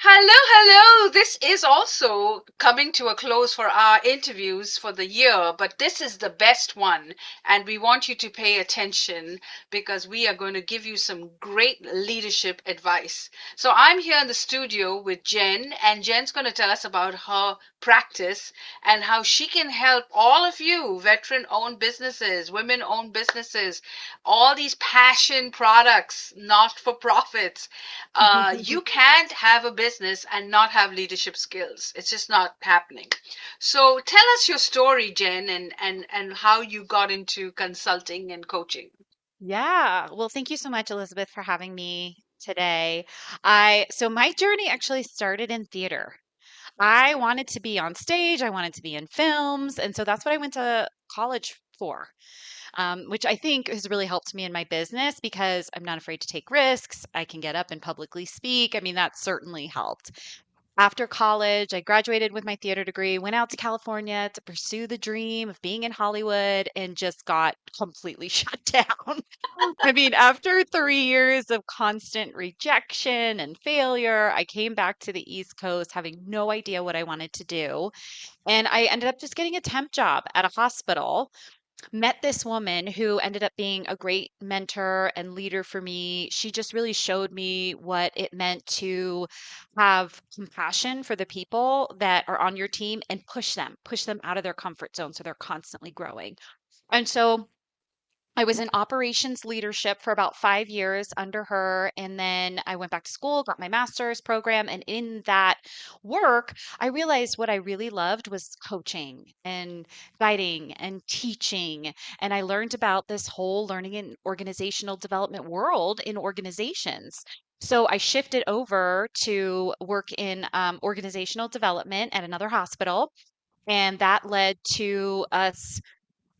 Hello, hello. This is also coming to a close for our interviews for the year, but this is the best one. And we want you to pay attention because we are going to give you some great leadership advice. So I'm here in the studio with Jen, and Jen's going to tell us about her practice and how she can help all of you, veteran owned businesses, women owned businesses, all these passion products, not for profits. You can't have a business and not have leadership skills. It's just not happening. So tell us your story, Jen, and how you got into consulting and coaching. Yeah. Well, thank you so much, Elizabeth, for having me today. So my journey actually started in theater. I wanted to be on stage, I wanted to be in films, and so that's what I went to college for, which I think has really helped me in my business because I'm not afraid to take risks. I can get up and publicly speak. I mean, that certainly helped. After college, I graduated with my theater degree, went out to California to pursue the dream of being in Hollywood, and just got completely shut down. I mean, after 3 years of constant rejection and failure, I came back to the East Coast having no idea what I wanted to do. And I ended up just getting a temp job at a hospital. Met this woman who ended up being a great mentor and leader for me. She just really showed me what it meant to have compassion for the people that are on your team and push them out of their comfort zone so they're constantly growing. And so I was in operations leadership for about 5 years under her. And then I went back to school, got my master's program. And in that work, I realized what I really loved was coaching and guiding and teaching. And I learned about this whole learning and organizational development world in organizations. So I shifted over to work in organizational development at another hospital. And that led to us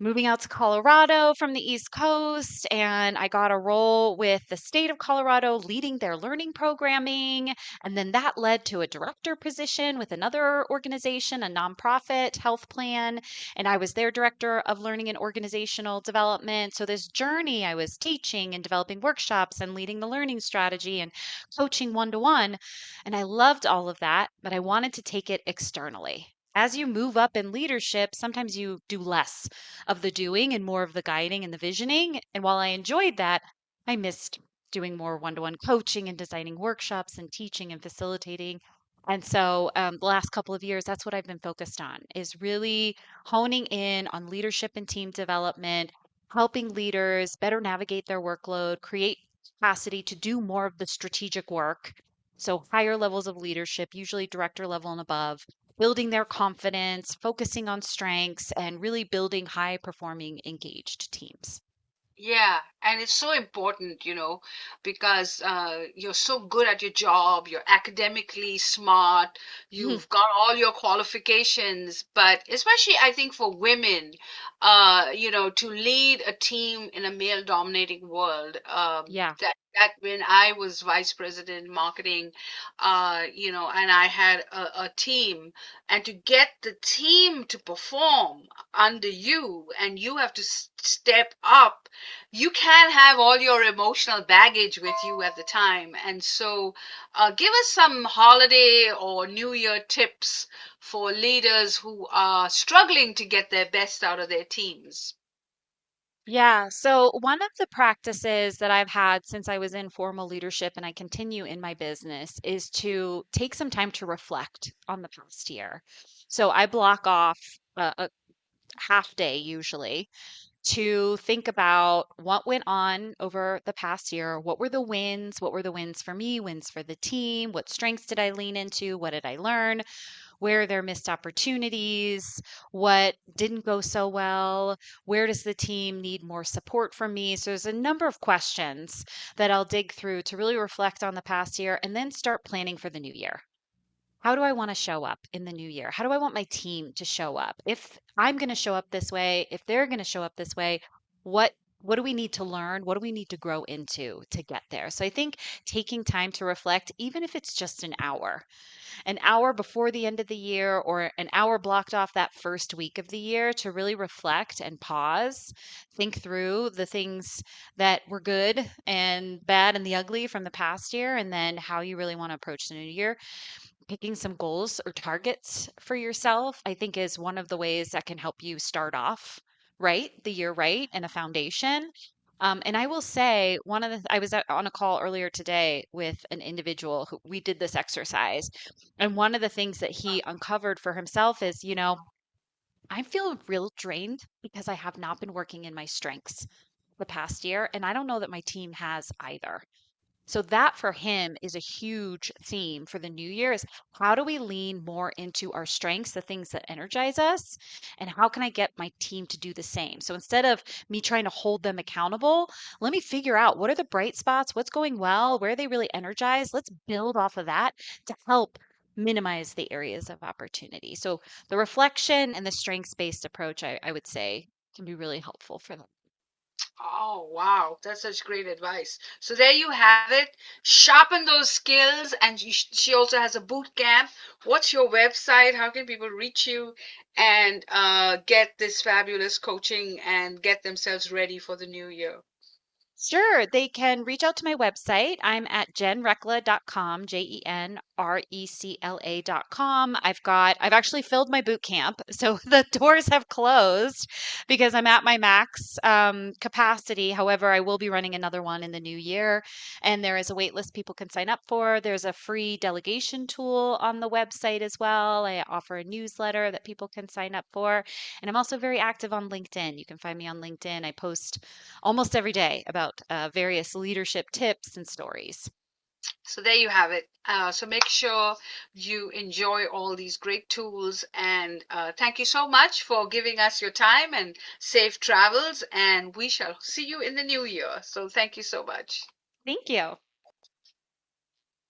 moving out to Colorado from the East Coast, and I got a role with the state of Colorado leading their learning programming. And then that led to a director position with another organization, a nonprofit health plan. And I was their director of learning and organizational development. So, this journey, I was teaching and developing workshops and leading the learning strategy and coaching one to one. And I loved all of that, but I wanted to take it externally. As you move up in leadership, sometimes you do less of the doing and more of the guiding and the visioning. And while I enjoyed that, I missed doing more one to one coaching and designing workshops and teaching and facilitating. And so the last couple of years, that's what I've been focused on is really honing in on leadership and team development, helping leaders better navigate their workload, create capacity to do more of the strategic work. So higher levels of leadership, usually director level and above, building their confidence, focusing on strengths, and really building high performing, engaged teams. Yeah, and it's so important, because you're so good at your job, you're academically smart, Mhm. you've got all your qualifications, but especially I think for women, to lead a team in a male-dominating world, Yeah. that when I was vice president marketing, and I had a team, and to get the team to perform under you, and you have to step up, you can have all your emotional baggage with you at the time. And so, give us some holiday or New Year tips for leaders who are struggling to get their best out of their teams. Yeah. So, one of the practices that I've had since I was in formal leadership and I continue in my business is to take some time to reflect on the past year. So, I block off a half day usually to think about what went on over the past year. What were the wins? What were the wins for me? Wins for the team? What strengths did I lean into? What did I learn? Where are there missed opportunities? What didn't go so well? Where does the team need more support from me? So there's a number of questions that I'll dig through to really reflect on the past year and then start planning for the new year. How do I want to show up in the new year? How do I want my team to show up? If I'm going to show up this way, if they're going to show up this way, what What do we need to learn? What do we need to grow into to get there? So I think taking time to reflect, even if it's just an hour before the end of the year or an hour blocked off that first week of the year to really reflect and pause, think through the things that were good and bad and the ugly from the past year, and then how you really want to approach the new year. Picking some goals or targets for yourself, I think, is one of the ways that can help you start off right, the year right, and a foundation. And I will say, I was on a call earlier today with an individual who we did this exercise. And one of the things that he uncovered for himself is, I feel real drained because I have not been working in my strengths the past year. And I don't know that my team has either. So that for him is a huge theme for the new year is how do we lean more into our strengths, the things that energize us, and how can I get my team to do the same? So instead of me trying to hold them accountable, let me figure out what are the bright spots, what's going well, where are they really energized? Let's build off of that to help minimize the areas of opportunity. So the reflection and the strengths-based approach, I would say, can be really helpful for them. Oh, wow. That's such great advice. So there you have it. Sharpen those skills. And she also has a boot camp. What's your website? How can people reach you and get this fabulous coaching and get themselves ready for the new year? Sure, they can reach out to my website. I'm at jenrecla.com, JenRecla.com. I've actually filled my boot camp. So the doors have closed because I'm at my max capacity. However, I will be running another one in the new year. And there is a wait list people can sign up for. There's a free delegation tool on the website as well. I offer a newsletter that people can sign up for. And I'm also very active on LinkedIn. You can find me on LinkedIn. I post almost every day about various leadership tips and stories. So there you have it. So make sure you enjoy all these great tools. And thank you so much for giving us your time and safe travels. And we shall see you in the new year. So thank you so much. Thank you.